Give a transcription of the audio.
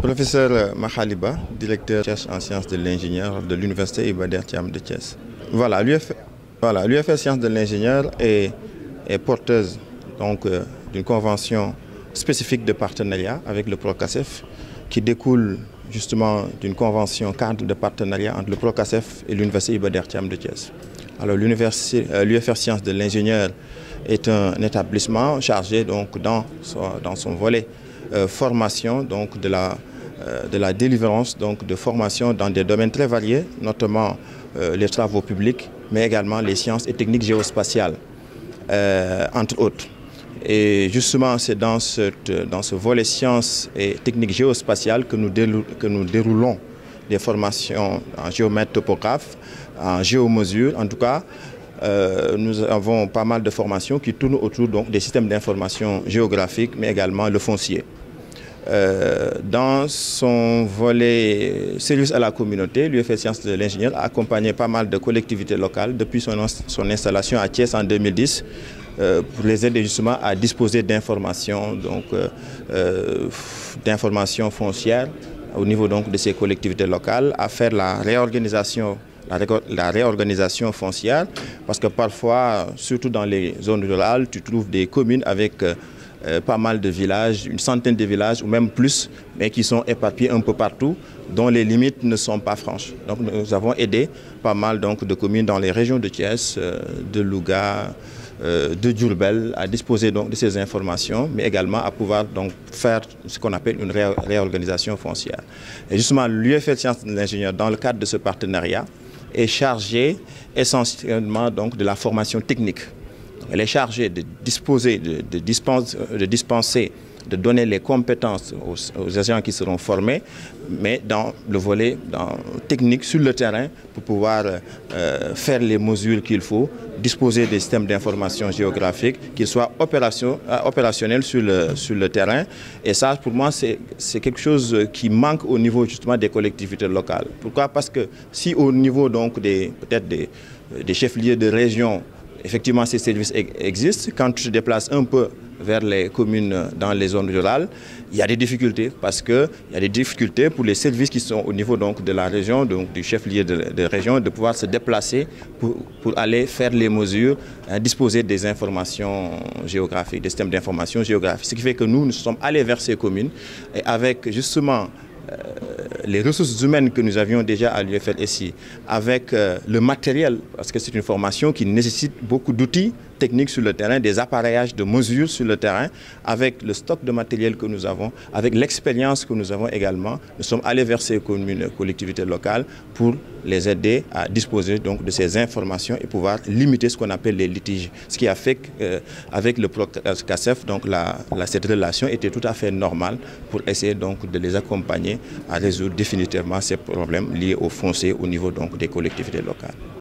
Professeur Mahaliba, directeur en sciences de l'ingénieur de l'Université Iba Der Thiam de Thiès. Voilà, l'UFR Sciences de l'ingénieur est porteuse d'une convention spécifique de partenariat avec le Procasef qui découle justement d'une convention cadre de partenariat entre le Procasef et l'Université Iba Der Thiam de Thiès. Alors l'UFR Sciences de l'ingénieur est un établissement chargé donc dans son volet formation donc de la délivrance donc de formation dans des domaines très variés, notamment les travaux publics, mais également les sciences et techniques géospatiales, entre autres. Et justement, c'est dans ce volet sciences et techniques géospatiales que nous déroulons des formations en géomètre topographe, en géomesure. En tout cas, nous avons pas mal de formations qui tournent autour donc, des systèmes d'information géographiques, mais également le foncier. Dans son volet service à la communauté, l'UFR Sciences de l'ingénieur a accompagné pas mal de collectivités locales depuis son installation à Thiès en 2010 pour les aider justement à disposer d'informations foncières au niveau donc de ces collectivités locales, à faire la réorganisation foncière, parce que parfois, surtout dans les zones rurales, tu trouves des communes avec pas mal de villages, une centaine de villages ou même plus, mais qui sont éparpillés un peu partout, dont les limites ne sont pas franches. Donc nous avons aidé pas mal donc, de communes dans les régions de Thiès, de Louga, de Diourbel à disposer donc, de ces informations, mais également à pouvoir donc, faire ce qu'on appelle une réorganisation foncière. Et justement, l'UFR Sciences de l'ingénieur, dans le cadre de ce partenariat, est chargée essentiellement donc, de la formation technique. Elle est chargée de disposer, de dispenser, de donner les compétences aux agents qui seront formés, mais dans le volet technique sur le terrain pour pouvoir faire les mesures qu'il faut, disposer des systèmes d'information géographique qui soient opérationnels sur le terrain. Et ça, pour moi, c'est quelque chose qui manque au niveau justement des collectivités locales. Pourquoi? Parce que si au niveau donc peut-être des chefs-lieux de région, effectivement, ces services existent. Quand tu te déplaces un peu vers les communes dans les zones rurales, il y a des difficultés parce qu'il y a des difficultés pour les services qui sont au niveau donc, de la région, donc du chef-lieu de région, de pouvoir se déplacer pour aller faire les mesures, disposer des informations géographiques, des systèmes d'information géographique. Ce qui fait que nous sommes allés vers ces communes et avec justement les ressources humaines que nous avions déjà à l'UFLSI, avec le matériel, parce que c'est une formation qui nécessite beaucoup d'outils techniques sur le terrain, des appareillages de mesures sur le terrain, avec le stock de matériel que nous avons, avec l'expérience que nous avons également, nous sommes allés vers ces communes, collectivités locales pour les aider à disposer donc de ces informations et pouvoir limiter ce qu'on appelle les litiges. Ce qui a fait qu'avec le Procasef, donc cette relation était tout à fait normale pour essayer donc de les accompagner à résoudre définitivement ces problèmes liés au foncier au niveau donc des collectivités locales.